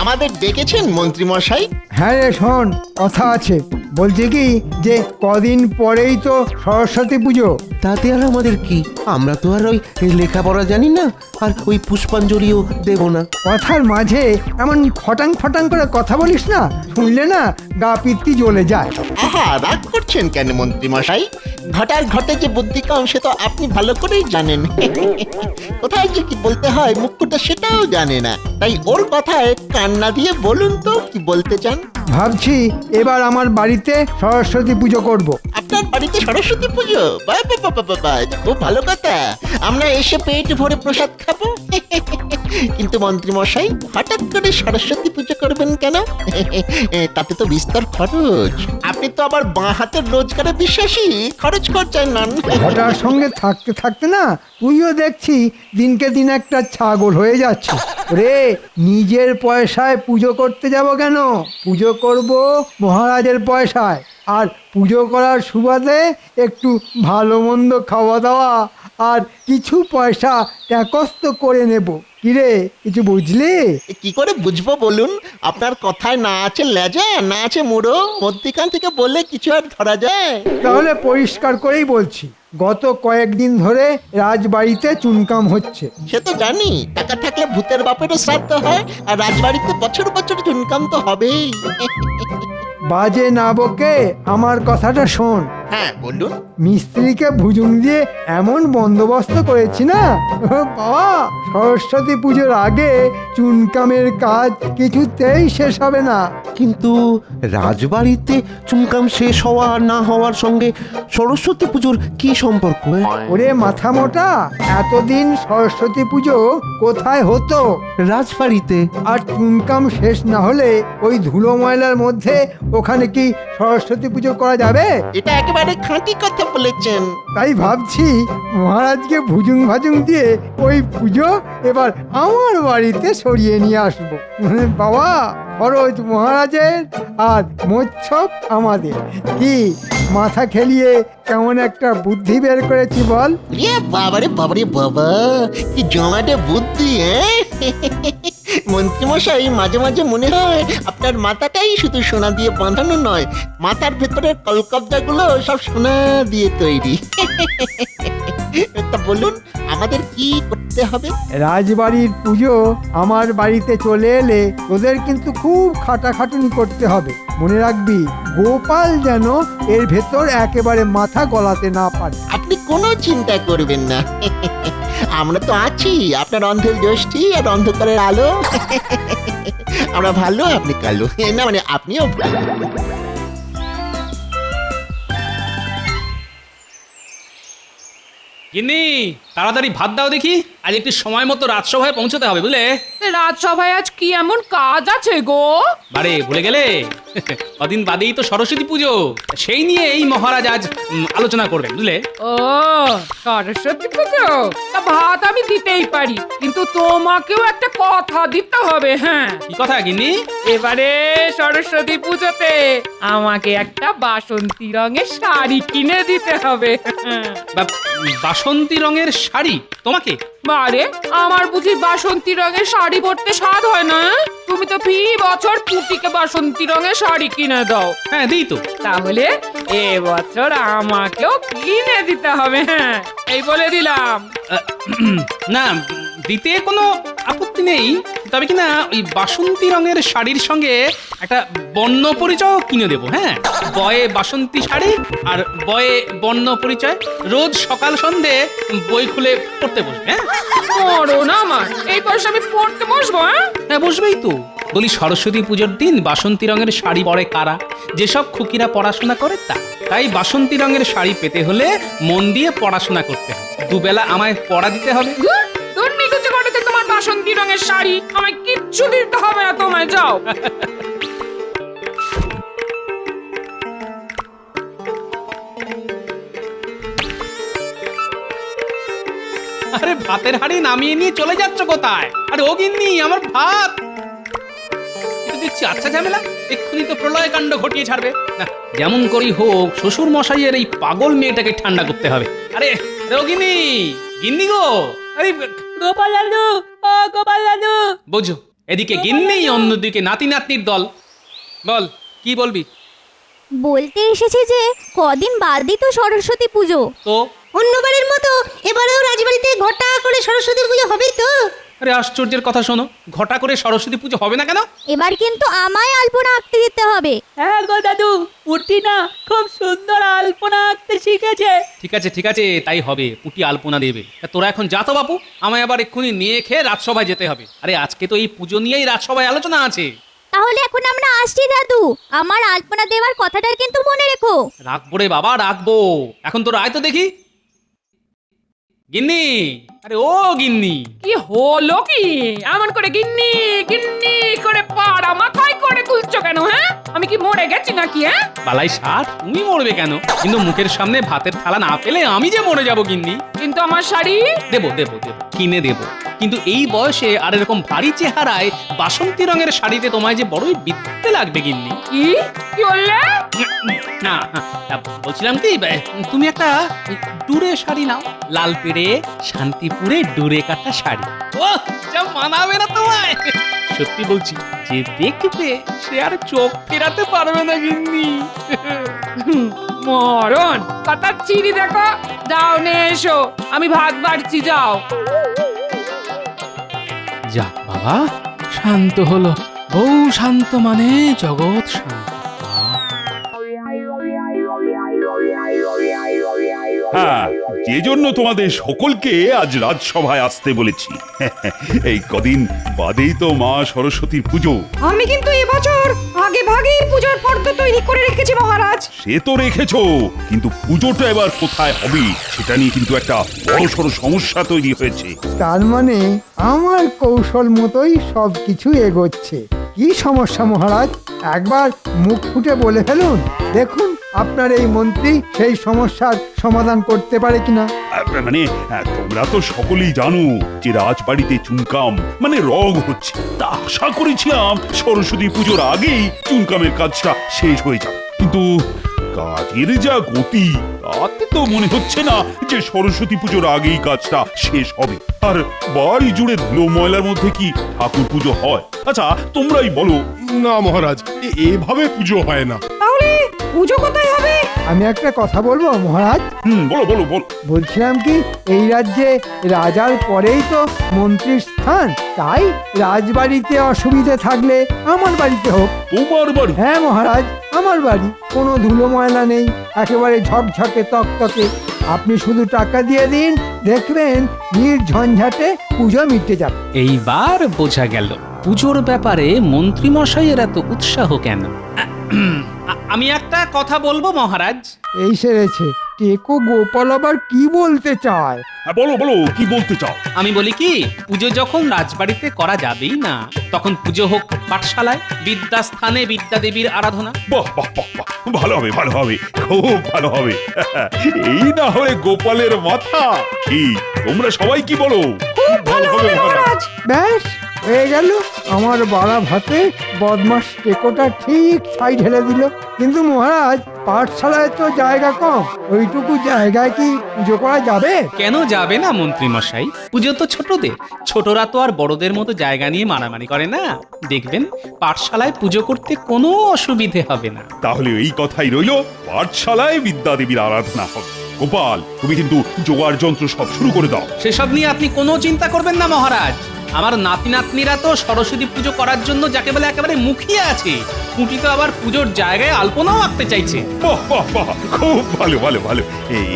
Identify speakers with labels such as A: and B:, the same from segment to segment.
A: আমাদের ডেকেছেন মন্ত্রী মশাই?
B: হ্যাঁ রে শোন, কথা আছে। বলছি কি যে কদিন পরেই তো সরস্বতী পুজো।
C: তাতে আর আমাদের কি? আমরা তো আর ওই লেখাপড়া জানি না, আর ওই পুষ্পাঞ্জলিও দেব না।
B: কথার মাঝে এমন ফটাং ফটাং করে কথা বলিস না, শুনলে না গা পিত্তি জ্বলে যায়।
A: আহা, রাগ করছেন কেন মন্ত্রী মশাই? ঘটার ঘটে যে বুদ্ধি কম সে তো আপনি ভালো করেই জানেন। কোথায় যে কি বলতে হয় মুখ্যটা সেটাও জানে না, তাই ওর কথায় কান্না দিয়ে বলুন তো কি বলতে চান।
B: ভাবছি এবার আমার বাড়িতে সরস্বতী পুজো করব।
A: আপনার বাড়িতে সরস্বতী পুজো? বাহ বাহ বাহ বাহ বাহ, এটা খুব ভালো কথা। আমরা এসে পেট ভরে প্রসাদ খাবো। কিন্তু মন্ত্রী মশাই, হঠাৎ করে সরস্বতী পুজো করবেন কেন? তাতে তো বিস্তর খরচ। আপনি তো আবার বাঁ হাতের রোজগারে বিশ্বাসী, খরচ করছেন না।
B: ঘটার সঙ্গে থাকতে থাকতে না তুইও দেখছি দিনকে দিন একটা ছাগল হয়ে যাচ্ছে রে। নিজের পয়সায় পুজো করতে যাব কেন? পুজো করব মহারাজের পয়সায়, আর পুজো করার সুবাদে একটু ভালো মন্দ খাওয়া দাওয়া আর কিছু পয়সা ট্যাকস্ত করে নেব। কিরে, কিছু বুঝলি?
A: কি করে বুঝবো বলুন? আপনার কথায় না আছে লেজা, না আছে মুড়ো, মধ্যিখান থেকে বললে কিছু আর ধরা যায়?
B: তাহলে পরিষ্কার করেই বলছি, গত কয়েকদিন ধরে রাজবাড়িতে চুনকাম হচ্ছে।
A: সে তো জানি, টাকা থাকলে ভূতের বাপেরও শ্রাদ্ধ হয়, আর রাজবাড়িতে বছর বছর চুনকাম তো হবেই।
B: বাজে না বকে আমার কথাটা শোন।
A: হ্যাঁ বলুন।
B: মিস্ত্রিকে ভুজুং দিয়ে এমন বন্দোবস্ত করেছি না বাবা, সরস্বতী পুজোর আগে চুনকামের কাজ কিছুতেই শেষ হবে না।
C: কিন্তু রাজবাড়িতে চুনকাম শেষ হওয়া আর না হওয়ার সঙ্গে সরস্বতী পুজোর কি সম্পর্ক?
B: ওরে মাথা মোটা, এতদিন সরস্বতী পুজো কোথায় হতো?
C: রাজবাড়িতে।
B: আর চুনকাম শেষ না হলে ওই ধুলো ময়লার মধ্যে ওখানে কি সরস্বতী পুজো করা যাবে?
A: এটা একেবারে খাঁটি কথা বলেছেন।
B: তাই ভাবছি মহারাজকে ভুজুং ভাজুং দিয়ে ওই পুজো এবার আমার বাড়িতে সরিয়ে নিয়ে আসবো। বাবা, খরচ মহারাজের আর মোচ্ছব আমাদের। কি মাথা খেলিয়ে কেমন একটা বুদ্ধি বের করেছি বল?
A: বাবারে বাবারে বাবা, কি জমাটে বুদ্ধি! মন্ত্রী মশাই, মাঝে মাঝে মনে হয় আপনার মাথাটাই শুধু সোনা দিয়ে বাঁধানো নয়, মাথার ভেতরের কলকবজাগুলো সব সোনা দিয়ে তৈরি। তা বলুন, আমাদের কি করতে হবে?
B: রাজবাড়ির পুজো আমার বাড়িতে চলে এলে তোদের কিন্তু খুব খাটাখাটুনি করতে হবে। মনে রাখবি, গোপাল যেন এর ভেতর একেবারে মাথা গলাতে না পারে।
A: আপনি কোনো চিন্তা করবেন না, আমরা তো আছি, আপনার অন্ধের জ্যোষ্ঠী আর অন্ধকারের আলো। আমরা ভালো, আপনি কালো না, মানে আপনিও ভালো।
D: গিন্নি, তাড়াতাড়ি ভাত দাও দেখি, আজ একটু সময় মতো রাজসভায় পৌঁছতে হবে বুঝলে।
E: রাজসভায় আজ কি এমন কাজ আছে গো?
D: বারে ভুলে গেলে? কদিন বাদেই তো সরস্বতী পুজো, সেই নিয়ে এই মহারাজ আজ আলোচনা করবেন বুঝলে।
E: ও সরস্বতী পুজো, তা ভাত আমি দিতেই পারি, কিন্তু তোমাকেও একটা কথা দিতে হবে। হ্যাঁ,
D: কি কথা গিন্নি?
E: এবারে সরস্বতী পুজোতে আমাকে একটা বাসন্তী রঙের শাড়ি কিনে দিতে হবে।
D: বাসন্তী রঙের শাড়ি তোমাকে?
E: বারে, আমার বুঝি বাসন্তী রঙের শাড়ি পরতে স্বাদ হয় না? তুমি তো ফি বছর পুটিকে বাসন্তী রঙের শাড়ি কিনে দাও।
D: হ্যাঁ দিই তো।
E: তাহলে এবছর আমাকেও কিনে দিতে হবে। হ্যাঁ, এই বলে দিলাম।
D: না, দিতে কোনো আপত্তি নেই, তবে কিনা ওই বাসন্তী রঙের শাড়ির সঙ্গে একটা বর্ণ পরিচয় কিনে দেবো। হ্যাঁ, বয়ে বাসন্তী শাড়ি আর বয়ে বর্ণ পরিচয়, রোজ সকাল সন্ধে বই খুলে পড়তে বসবে। হ্যাঁ,
E: মরো না আমার, এই বয়সে আমি পড়তে বসবো?
D: হ্যাঁ বসবেই তো। বলি, সরস্বতী পুজোর দিন বাসন্তী রঙের শাড়ি পরে কারা? যেসব খুকিরা পড়াশোনা করে তা। তাই বাসন্তী রঙের শাড়ি পেতে হলে মন দিয়ে পড়াশোনা করতে হবে, দুবেলা আমায় পড়া দিতে হবে।
E: দুর্নীতি করতে তোমার বাসন্তী রঙের শাড়ি আমায় কিচ্ছু দিতে হবে না, তোমায় যাও।
D: আরে ভাতের হাঁড়ি নামিয়ে নিয়ে চলে যাচ্ছ কোথায়? আরে ও গিন্নি, আমার ভাত। দেখছি আচ্ছা ঝামেলা, এক্ষুনি তো প্রলয় কাণ্ড ঘটিয়ে ছাড়বে। না, যেমন করি হোক শ্বশুর মশাইয়ের এই পাগল মেয়েটাকে ঠান্ডা করতে হবে। আরে গিন্নি, গিন্নি গো, আরে
E: গোপাল দাদু, ও গোপাল দাদু।
D: বোঝো, এদিকে গিন্নি, অন্যদিকে নাতি নাতনির দল। বল, কি বলবি?
F: বলতে এসেছি যে কদিন বাদই তো সরস্বতী পুজো।
D: তো
G: অন্যবারের মতো এবারেও রাজবাড়িতে ঘটা করে সরস্বতী পুজো হবে তো?
D: আরে আশ্চর্যের কথা শোনো, ঘটা করে সরস্বতী পুজো হবে না কেন?
F: এবার কিন্তু আমায় আলপনা আঁকতে দিতে হবে।
H: হ্যাঁ গো দাদু, পুটি না খুব সুন্দর আলপনা আঁকতে শিখেছে।
D: ঠিক আছে, তাই হবে। পুটি আলপনা দেবে। তা তোরা এখন যা তো বাপু, আমায় আবার এক্ষুনি নিয়ে খেয়ে রাজসভায় যেতে হবে। আরে আজকে তো এই পুজো নিয়েই রাজসভায় আলোচনা আছে।
F: তাহলে এখন আমরা আসছি দাদু, আমার আলপনা দেওয়ার কথাটা কিন্তু মনে রেখো।
D: রাখবো রে বাবা, রাখবো। এখন তোরা আয় তো দেখি। গিন্নি, আরে ও গিন্নি,
E: কি হলো কি? এমন করে গিন্নি গিন্নি করে পাড়া মাথায় করে তুলছো কেন? হ্যাঁ, আমি কি মরে গেছি নাকি? হ্যাঁ,
D: বালাই ষাট, তুমি মরবে কেন? কিন্তু মুখের সামনে ভাতের থালা না পেলে আমি যে মরে যাব গিন্নি।
E: কিন্তু আমার শাড়ি
D: দেবো, কিনে দেবো। কিন্তু এই বয়সে আর এরকম ভারী চেহারায় বাসন্তী রঙের শাড়িতে তোমায় যে বড়ই বিদ্যে লাগবে গিন্নি।
E: কি কি বললে?
D: না, বলছিলাম কি, তুমি একটা ডুরে শাড়ি নাও, লাল পেড়ে শান্তিপুরে ডুরে কাটা শাড়ি। ও যা মানাবে না তোমায়, সত্যি বলছি। যে দেখবে সে আর চোখ ফেরাতে পারবে না গিন্নি।
E: মরণ কথা চিনি দেখো। যাও নে এসো, আমি ভাত বাড়ছি, যাও।
D: যাক বাবা, শান্ত হলো। বউ শান্ত মানে জগৎ শান্ত।
I: হ্যাঁ, যে জন্য তোমাদের সকলকে আজ রাজসভায় আসতে বলেছি। এই কদিন বাদেই তো মা সরস্বতীর পুজো।
G: আমি কিন্তু এবছর আগে ভাগেই পূজার ফর্দ তৈরি করে রেখেছি মহারাজ।
I: সে তো রেখেছো, কিন্তু পুজোটা এবার কোথায় হবে সেটা নিয়ে কিন্তু একটা বড়সড় সমস্যা তৈরি হয়েছে।
B: তার মানে আমার কৌশল মতোই সব কিছু এগোচ্ছে। কি সমস্যা মহারাজ? একবার মুখ ফুটে বলে ফেলুন, দেখুন আপনার এই মন্ত্রী সেই সমস্যার সমাধান করতে পারে কিনা।
I: মানে তোমরা তো সকলেই জানো যে রাজবাড়িতে চুনকাম মানে রগ হচ্ছে। তা আশা করেছিলাম সরস্বতী পুজোর আগেই চুনকামের কাজটা শেষ হয়ে যাবে, কিন্তু কাজের যা গতি তাতে তো মনে হচ্ছে না যে সরস্বতী পুজোর আগেই কাজটা শেষ হবে। আর বাড়ি জুড়ে ধুলো ময়লার মধ্যে কি ঠাকুর পুজো হয়? আচ্ছা তোমরাই বলো।
J: না মহারাজ, এভাবে পুজো হয় না।
G: তাহলে পুজো কোথায় হবে?
B: আমি একটা কথা বলবো মহারাজ।
I: বলো বলো বলো।
B: বলছিলাম কি, এই রাজ্যে রাজার পরেই তো মন্ত্রীর স্থান, তাই রাজবাড়িতে অসুবিধে থাকলে আমার বাড়িতে হোক।
I: তোমার বাড়ি?
B: হ্যাঁ মহারাজ, আমার বাড়ি। কোনো ধুলো ময়লা নেই, একেবারে ঝকঝকে তকতকে। আপনি শুধু টাকা দিয়ে দিন, দেখবেন নির্ঝঞ্ঝাটে পুজো মিটে যাবে।
D: এইবার বোঝা গেল পুজোর ব্যাপারে মন্ত্রী মশাইয়ের এত উৎসাহ কেন। আমি একটা কথা বলবো মহারাজ।
B: এই সেরেছে, টেকো গোপাল আবার কি বলতে চায়?
I: হ্যাঁ বলো বলো, কি বলতে চাও?
D: আমি বলি কি, পুজো যখন রাজবাড়িতে করা যাবেই না, তখন পুজো হোক পাঠশালায়, বিদ্যাস্থানে বিদ্যাদেবীর আরাধনা।
I: বাহ বাহ বাহ বাহ, ভালো হবে ভালো হবে, খুব ভালো হবে। এই না হয় গোপালের মাথা। কি তোমরা সবাই কি বলো?
G: খুব ভালো হবে মহারাজ।
B: ব্যাস হয়ে গেল, আমার বাড়া ভাতে বদমাস টেকোটা ঠিক ছাই ঢেলে দিল। কিন্তু মহারাজ, পাঠশালায় তো জায়গা কম, ওইটুকু জায়গায় কি পুজো করা যাবে?
D: কেন যাবে না মন্ত্রী মশাই? পুজো তো ছোটদের, ছোটরা তো আর বড়দের মতো জায়গা নিয়ে মারামারি করে না। দেখবেন পাঠশালায় পুজো করতে কোনো অসুবিধে হবে না।
I: তাহলে এই কথাই রইলো, পাঠশালায় বিদ্যাদেবীর আরাধনা হবে। গোপাল, তুমি কিন্তু জোগাড় যন্ত্র সব শুরু করে দাও।
D: সেসব নিয়ে আপনি কোনো চিন্তা করবেন না মহারাজ। আমার নাতি নাতনিরা তো সরস্বতী পুজো করার জন্য যাকে বলে একেবারে মুখিয়ে আছে। পুঁটি তো আবার পুজোর জায়গায় আলপনাও আঁকতে চাইছে।
I: বাহ বাহ বাহ, খুব ভালো ভালো ভালো।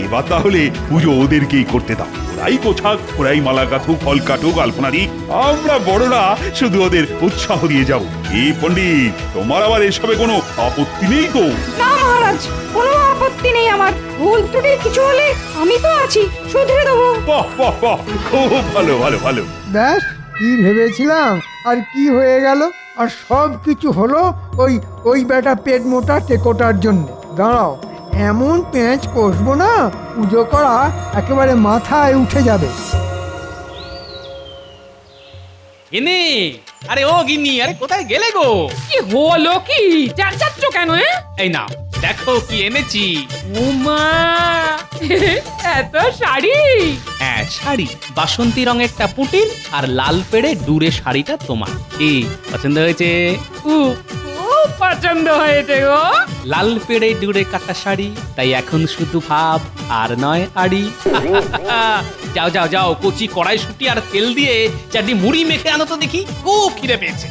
I: এবার তাহলে পুজো ওদেরকেই করতে দাও। ওরাই পোছাক, ওরাই মালা গাঁথুক, ফল কাটুক, আলপনা দিক। আমরা বড়রা শুধু ওদের উৎসাহ দিয়ে যাব। এই পণ্ডিত, তোমার আবার এসবে কোনো আপত্তি নেই তো?
G: না মহারাজ, কোনো আপত্তি নেই আমার। ভুল ত্রুটি কিছু হলে আমি তো আছি, শুধরে দেবো।
I: বাহ বাহ বাহ, খুব ভালো ভালো ভালো।
B: ব্যাস, কি ভেবেছিলাম আর কি হয়ে গেল। আর সব কিছু হলো ওই বেটা পেট মোটা টেকোটার জন্য। দাঁড়াও, এমন পেঁচ কষবো না, পুজো করা একেবারে মাথায় উঠে যাবে।
D: গিন্নি, আরে ও গিন্নি, আরে কোথায় গেলে গো?
E: কি হলো কি? যাচ্ছ কেন?
D: এই নাও দেখো কি এনেছি।
E: উমা এত শাড়ি!
D: হ্যাঁ, শাড়ি বাসন্তী রঙেরটা পুটির আর লাল পেড়ে ডুরে শাড়িটা তোমার। কি পছন্দ হয়েছে?
E: খুব খুব পছন্দ হয়েছে গো।
D: লাল পেড়ে ডুরে কাটা শাড়ি, তাই এখন শুধু ভাব আর নয় আড়ি। যাও যাও যাও, কচি কড়াইশুঁটি আর তেল দিয়ে চারটি মুড়ি মেখে আনো তো দেখি, খুব খিদে পেয়েছে।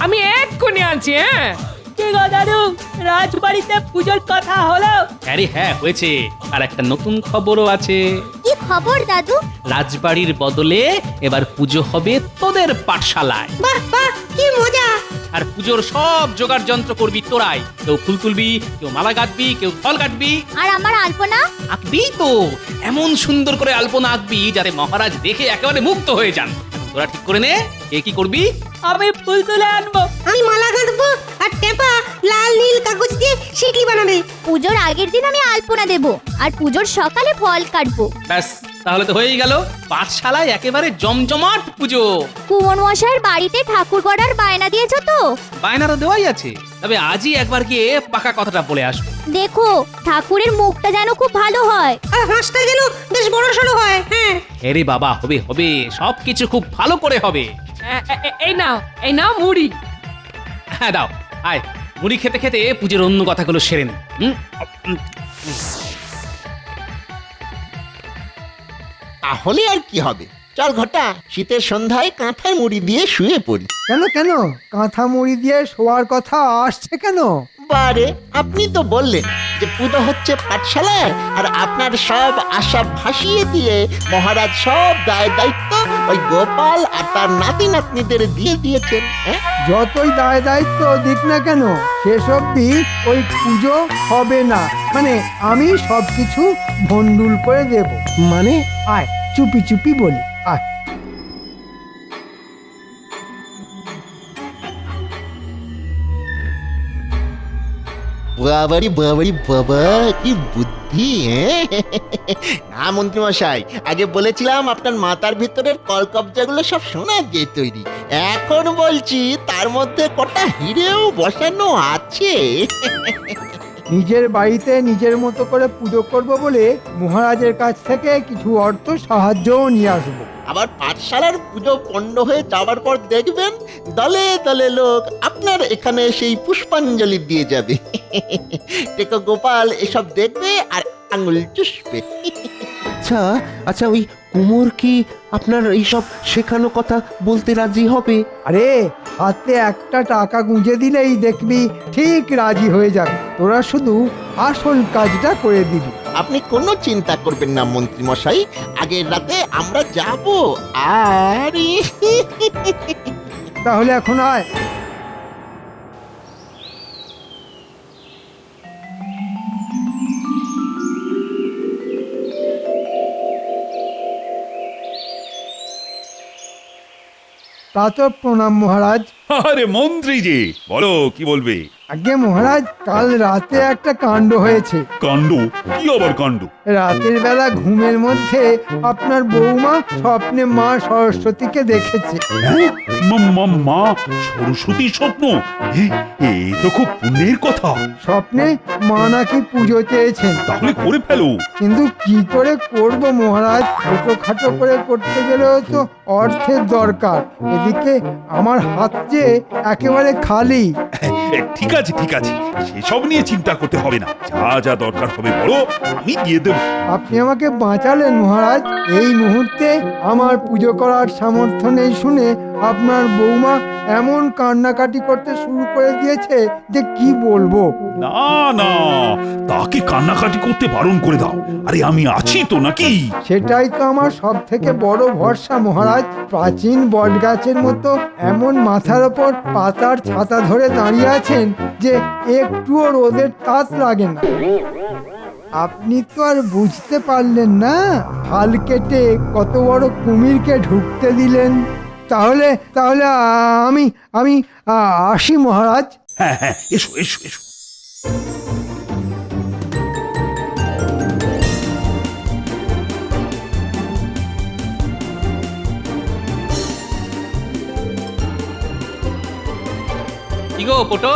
E: আমি এক্ষুনি আনছি। হ্যাঁ,
H: কি গো দাদু, রাজবাড়িতে পুজোর কথা হলো?
D: আরে হ্যাঁ, হয়েছে। আর একটা নতুন খবরও আছে।
F: কি খবর দাদু?
D: রাজবাড়ির বদলে এবার পুজো হবে তোদের পাঠশালায়।
G: বাহ বাহ, কি মজা!
D: আর পুজোর সব জোগাড় যন্ত্র করবি তোরাই। কেউ ফুল তুলবি, কেউ মালা গাঁথবি, কেউ ফল কাটবি।
F: আর আমার আলপনা?
D: আঁকবি তো, এমন সুন্দর করে আলপনা আঁকবি যাতে মহারাজ দেখে একেবারে মুগ্ধ হয়ে যান। তোরা ঠিক করে নে কে কি করবি।
H: আমি ফুল তুলে আনবো।
G: আমি মালা গাঁথবো আর টেপা লাল নীল কাগজ দিয়ে শিকলি বানাবে।
F: পুজোর আগের দিন আমি আলপনা দেব আর পুজোর সকালে ফল কাটবো।
D: ব্যাস, তাহলে তো হয়েই গেল। পাঠশালায় একেবারে জমজমাট পুজো।
F: কুমন মশাইয়ের বাড়িতে ঠাকুর গড়ার বায়না দিয়েছো তো?
D: বায়নারও দেওয়াই আছে, তবে আজই একবার গিয়ে পাকা কথাটা বলে আসবো।
F: দেখো ঠাকুরের মুখটা যেন খুব ভালো হয়।
G: আর হাঁসটা যেন বেশ বড় সড়ো হয়। হ্যাঁ,
D: আরে বাবা, হবে হবে, সবকিছু খুব ভালো করে হবে।
E: এই নাও, এই নাও মুড়ি।
D: হ্যাঁ দাও, আয় মুড়ি খেতে খেতে পুজোর অন্য কথাগুলো সেরে নে।
A: তাহলে আর কি হবে, চল ঘটা, শীতের সন্ধ্যায় কাঁথায় মুড়ি দিয়ে শুয়ে পড়ি।
B: কেন কেন কাঁথা মুড়ি দিয়ে শোয়ার কথা আসছে কেন?
A: বারে, আপনি তো বললেন যে পুজো হচ্ছে পাঠশালায়, আর আপনার সব আশা ভাসিয়ে দিয়ে মহারাজ সব দায় দায়িত্ব ওই গোপাল আর তার নাতি নাতনিদের দিয়ে দিয়েছেন। হ্যাঁ,
B: যতই দায় দায়িত্ব দিক না কেন, শেষ অবধি ওই পুজো হবে না। মানে আমি সবকিছু ভন্ডুল করে দেব।
C: মানে
B: আয় চুপি চুপি বলি, আয়।
A: বাবারি বাবারি বাবা, কি বুদ্ধি! হ্যাঁ না মন্ত্রী মশাই, আগে বলেছিলাম আপনার মাথার ভিতরের কলকবজাগুলো সব সোনা দিয়ে তৈরি। এখন বলছি তার মধ্যে কটা হিরেও বসানো আছে।
B: নিজের বাড়িতে নিজের মতো করে পুজো করব বলে মহারাজের কাছ থেকে কিছু অর্থ সাহায্যও নিয়ে আসবো।
A: আবার পাঠশালার পুজো পণ্ড হয়ে যাওয়ার পর দেখবেন দলে দলে লোক আপনার এখানে সেই পুষ্পাঞ্জলি দিয়ে যাবে। টেকো গোপাল এসব দেখবে আর আঙুল চুষবে।
C: আচ্ছা আচ্ছা, ওই কুমোর কি আপনার এইসব শেখানো কথা বলতে রাজি হবে?
B: আরে হাতে একটা টাকা গুঁজে দিলেই দেখবি ঠিক রাজি হয়ে যাবে। তোরা শুধু আসল কাজটা করে দিবি।
A: আপনি কোনো চিন্তা করবেন না মন্ত্রী মশাই, আগের রাতে আমরা যাব। আর
B: তাহলে এখন আয়। তা তো প্রণাম মহারাজ।
I: আরে মন্ত্রী যে, বলো কি বলবে?
B: আগে মহারাজ, কাল রাতে একটা কাণ্ড হয়েছে।
I: কাণ্ড? কি আবার কাণ্ড?
B: রাতের বেলা ঘুমের মধ্যে আপনার বৌমা স্বপ্নে মা সরস্বতীকে দেখেছে।
I: হ্যাঁ? মা সরস্বতী স্বপ্ন? এ তো খুব পুণ্যের কথা।
B: স্বপ্নে মা নাকি পুজো চেয়েছেন।
I: তাহলে করে ফেলো।
B: কিন্তু কি করে করব মহারাজ? ছোটখাটো করে করতে গেলেও তো অর্থের দরকার। এদিকে আমার হাত যে একেবারে খালি।
I: ঠিক আছে ঠিক আছে, সেসব নিয়ে চিন্তা করতে হবে না। যা যা দরকার হবে বলো, আমি দিয়ে দেব।
B: আপনি আমাকে বাঁচালেন মহারাজ। এই মুহূর্তে আমার পুজো করার সামর্থ্য নেই শুনে আপনার বৌমা এমন কান্নাকাটি করতে শুরু করে দিয়েছে যে কি বলবো।
I: না না, তাকে কান্নাকাটি করতে বারণ করে দাও। আরে আমি আছি তো নাকি?
B: সেটাই তো আমার সব থেকে বড় ভরসা মহারাজ। প্রাচীন বটগাছের মতো এমন মাথার ওপর পাতার ছাতা ধরে দাঁড়িয়ে আছেন যে একটুও রোদের তাপ লাগে না। আপনি তো আর বুঝতে পারলেন না, হাল কেটে কত বড় কুমিরকে ঢুকতে দিলেন। তাহলে তাহলে আমি আমি আসি মহারাজ।
I: হ্যাঁ হ্যাঁ, এসো এসো এসো।
D: কি গো পোটো,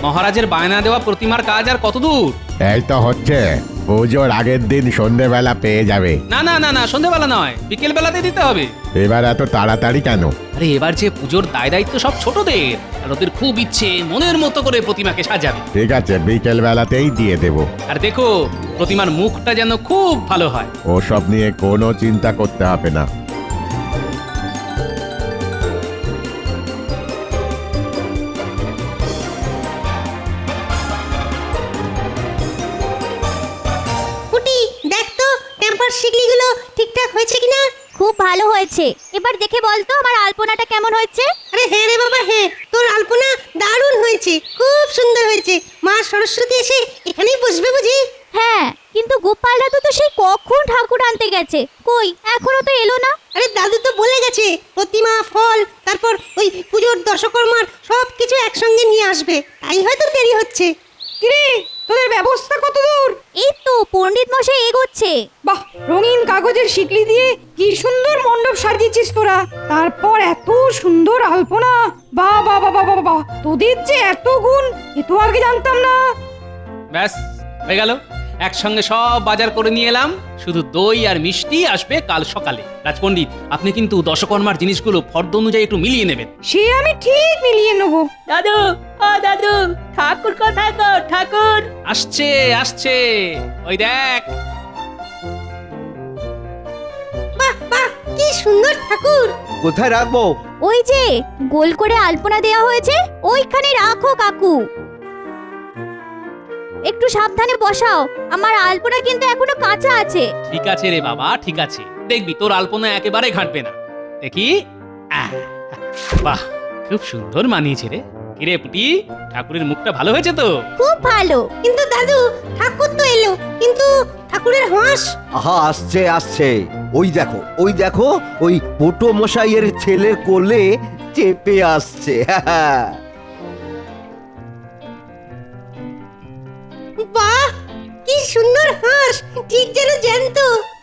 D: মহারাজের বায়না দেওয়া প্রতিমার কাজ আর কত দূর?
K: এই তো হচ্ছে, পুজোর আগের দিন সন্ধেবেলা পেয়ে যাবে।
D: না না না না, সন্ধেবেলা নয়, বিকেল বেলাতে দিতে হবে।
K: এবার এত তাড়াতাড়ি কেন?
D: আরে এবার যে পুজোর দায় দায়িত্ব সব ছোটদের, আর ওদের খুব ইচ্ছে মনের মতো করে প্রতিমাকে সাজাবে।
K: ঠিক আছে, বিকেল বেলাতেই দিয়ে দেব।
D: আর দেখো প্রতিমার মুখটা যেন খুব ভালো হয়।
K: ওসব নিয়ে কোনো চিন্তা করতে হবে না।
F: পুটি দেখ তো টেম্পার শিকলিগুলো ঠিকঠাক হয়েছে কিনা। খুব ভালো হয়েছে। এবার দেখে বল তো আমার আলপনাটা কেমন হয়েছে। আরে হ্যাঁ রে বাবা হ্যাঁ, তোর আলপনা দারুণ হয়েছে, খুব সুন্দর হয়েছে। মা সরস্বতী এসে এখানেই বসবে বুঝি? হ্যাঁ, কিন্তু গোপাল দাদু তো সেই কখন ঠাকুর আনতে গেছে, কই এখনো তো এলো না। আরে দাদু তো বলে গেছে প্রতিমা, ফল, তারপর ওই পুজোর দশকর্মার সব কিছু একসঙ্গে নিয়ে আসবে, তাই হয়তো দেরি হচ্ছে।
G: কিরে তোদের ব্যবস্থা কত দূর?
F: এই তো পণ্ডিত মশাই এগোচ্ছে।
G: বাহ, রঙিন কাগজের শিকলি দিয়ে কি সুন্দর মণ্ডপ সাজিয়েছিস তোরা। তারপর এত সুন্দর আলপনা, বাহ বাহ বাহ বাহ বাহ, তোদের যে এত গুণ, এ তো আগে জানতাম না।
D: ব্যাস হয়ে গেল, একসঙ্গে সব বাজার করে নিয়ে এলাম। শুধু দই আর মিষ্টি আসবে কাল সকালে। রাজপণ্ডিত, আপনি কিন্তু দশকর্মার জিনিসগুলো ফর্দ অনুযায়ী একটু মিলিয়ে নেবেন।
G: সে আমি ঠিক মিলিয়ে নেবো।
H: দাদু, ও দাদু, ঠাকুর কোথায় গো? ঠাকুর
D: আসছে আসছে, ওই দেখ।
F: বাহ বাহ, কি সুন্দর ঠাকুর।
C: কোথায় রাখবো?
F: ওই যে গোল করে আলপনা দেওয়া হয়েছে, ওইখানে রাখো কাকু। একটু সাবধানে বসাও, আমার আলপনা কিন্তু এখনো কাঁচা আছে।
D: ঠিক আছে রে বাবা, ঠিক আছে, দেখবি তোর আলপনা একেবারে ঘাটবে না। দেখি, আহ, বাহ, খুব সুন্দর মানিয়েছে রে। কিরে পুটি, ঠাকুরের মুখটা ভালো হয়েছে তো?
F: খুব ভালো। কিন্তু দাদু, ঠাকুর তো এলো, কিন্তু ঠাকুরের হাঁস।
C: আহা, আসছে আসছে, ওই দেখো ওই দেখো, ওই পোটো মশাইয়ের ছেলের কোলে চেপে আসছে।
F: বাহ, কি সুন্দর হাঁস, ঠিক যেন জ্যান্ত।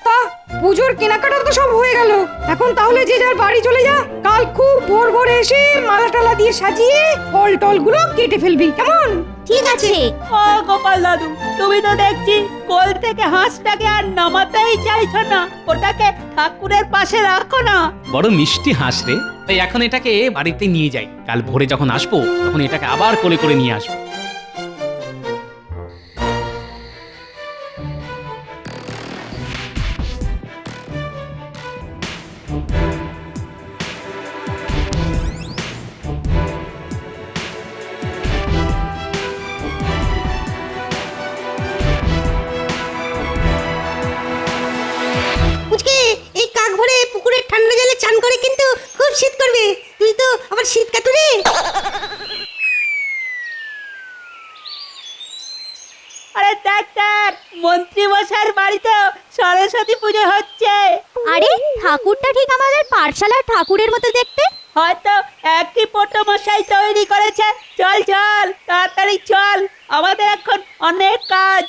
G: তা পুজোর কেনাকাটা তো সব হয়ে গেল, এখন তাহলে যে যার বাড়ি চলে যা। কাল খুব ভোর ভোরে এসে মালা টালা দিয়ে সাজিয়ে ফল টল গুলো কেটে ফেলবি, কেমন?
F: ঠিক আছে।
H: ও গোপাল দাদু, তুমি তো দেখছি কোল থেকে হাঁসটাকে আর নামাতেই চাইছো না। ওটাকে ঠাকুরের পাশে রাখো না।
D: বড় মিষ্টি হাঁস রে, তাই এখন এটাকে বাড়িতে নিয়ে যাই। কাল ভোরে যখন আসবো তখন এটাকে আবার কোলে করে নিয়ে আসবো।
F: এই কাক ভরে পুকুরের ঠান্ডা জলে চান করে কিন্তু খুব শীত করবে। তুই তো আবার শীত কাতুরে।
H: আরে দেখ দেখ, মন্ত্রী মশাইয়ের বাড়িতে সরস্বতী পুজো হচ্ছে।
F: আরে ঠাকুরটা ঠিক আমাদের পাঠশালার ঠাকুরের মতো দেখতে।
H: হয়তো একই পোটো মশাই তৈরি করেছে। চল চল, তাড়াতাড়ি চল, আমাদের এখন অনেক কাজ।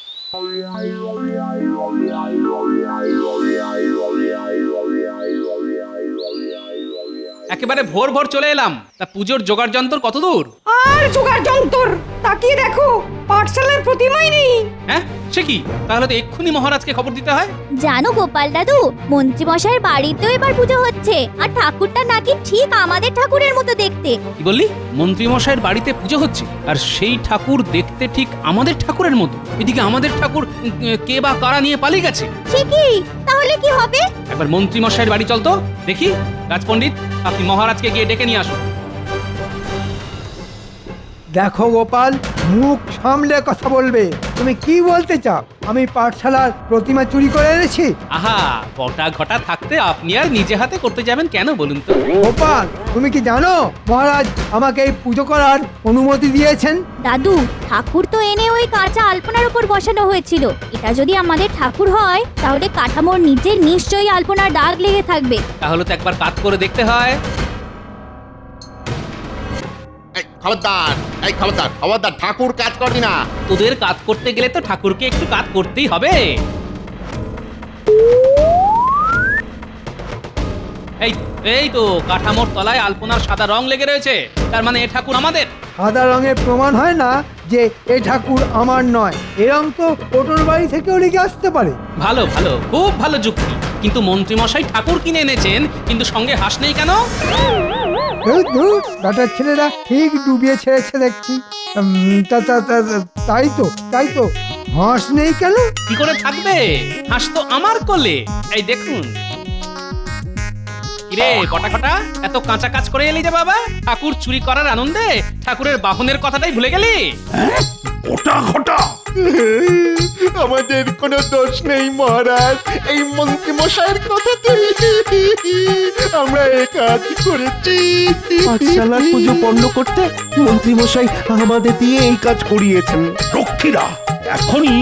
D: একেবারে ভোর ভোর চলে এলাম। তা পুজোর জোগাড় যন্ত্র কত দূর?
G: আর জোগাড় যন্তর, তাকিয়ে দেখো পাঠশালার প্রতিমাই নেই।
D: হ্যাঁ, সে কি? তাহলে তো এক্ষুনি মহারাজকে খবর দিতে হয়।
F: জানো গোপাল দাদু, মন্ত্রী মশাইয়ের বাড়িতেও এবার পুজো হচ্ছে, আর ঠাকুরটা নাকি ঠিক আমাদের ঠাকুরের মতো দেখতে।
D: কি বললি? মন্ত্রী মশাইয়ের বাড়িতে পুজো হচ্ছে, আর সেই ঠাকুর দেখতে ঠিক আমাদের ঠাকুরের মতো? এদিকে আমাদের ঠাকুর কে বা কারা নিয়ে পালিয়ে গেছে।
F: সে কি? তাহলে কি হবে?
D: একবার মন্ত্রী মশাইয়ের বাড়ি চল তো দেখি। রাজপণ্ডিত, আপনি মহারাজকে গিয়ে ডেকে নিয়ে আসুন।
B: দেখো গোপাল, মুখ সামলে কথা বলবে। তুমি কি বলতে চাও? আমি পাঠশালার প্রতিমা চুরি করে এনেছি?
D: আহা, বটা ঘটা থাকতে আপনি আর নিজে হাতে করতে যাবেন কেন বলুন তো?
B: গোপাল, তুমি কি জানো মহারাজ আমাকে এই পুজো করার অনুমতি দিয়েছেন?
F: দাদু, ঠাকুর তো এনে ওই কাঁচা আলপনার উপর বসানো হয়েছিল। এটা যদি আমাদের ঠাকুর হয়, তাহলে কাঠামোর নিচে নিশ্চয়ই আলপনার দাগ লেগে থাকবে।
D: তাহলে তো একবার কাজ করে দেখতে হয়।
J: খবরদার, এই খবরদার, খবরদার, ঠাকুর কাজ করবি না।
D: তোদের কাজ করতে গেলে তো ঠাকুরকে একটু কাজ করতেই হবে। এই এই তো কাঠামোর তলায় আলপনার সাদা রং লেগে রয়েছে, তার মানে এ ঠাকুর আমাদের।
B: সাদা রঙের প্রমাণ হয় না যে এ ঠাকুর আমার নয়। এরম তো ওটোর বাড়ি থেকেও লেগে আসতে পারে।
D: ভালো ভালো, খুব ভালো যুক্তি। কিন্তু মন্ত্রী মশাই ঠাকুর কিনে এনেছেন, কিন্তু সঙ্গে হাঁস নেই কেন?
B: বেটার ছেলেরা ঠিক ডুবিয়ে ছেড়েছে দেখছি। তাই তো হাঁস নেই কেন?
D: কি করে থাকবে? হাঁস তো আমার কোলে। এই দেখুন। কিরে বটাকটা, এত কাঁচা কাজ করে এলি যে বাবা? ঠাকুর চুরি করার আনন্দে ঠাকুরের বাহনের কথাটাই ভুলে গেলি?
I: ঘটা ঘটা
A: আমাদের কোনো দোষ নেই মহারাজ, এই মন্ত্রী মশাইয়ের কথাতে আমরা এ কাজ করেছি।
C: পাঠশালার পুজো পণ্য করতে মন্ত্রী মশাই আমাদের দিয়ে এই কাজ করিয়েছেন।
I: রক্ষীরা এখনই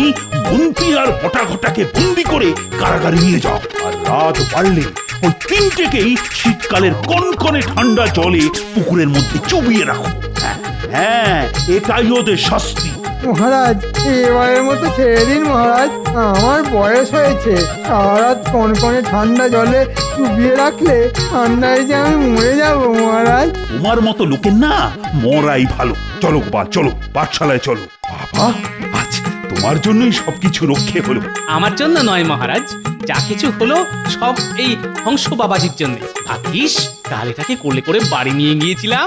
I: মন্ত্রী আর ঘটা ঘটাকে বন্দি করে কারাগারে নিয়ে যাও। আর রাত বাড়লে ওই তিনটেকেই শীতকালের কনকনে ঠান্ডা জলে পুকুরের মধ্যে চুবিয়ে রাখো। হ্যাঁ, এটাই ওদের শাস্তি।
B: মহারাজ এবারের মতো ছেড়ে দিন মহারাজ, আমার বয়স হয়েছে। সারা রাত কনকনে ঠান্ডা জলে চুবিয়ে রাখলে ঠান্ডায় যে আমি মরে যাব মহারাজ।
I: তোমার মতো লোকের না মরাই ভালো। চলো বা চলো, পাঠশালায় চলো। বাবা, আজ তোমার জন্যই সবকিছু রক্ষে হলো।
D: আমার জন্য নয় মহারাজ, যা কিছু হলো সব এই হংস বাবাজির জন্য। ভাগ্যিস কাল এটাকে কোলে করে বাড়ি নিয়ে গিয়েছিলাম।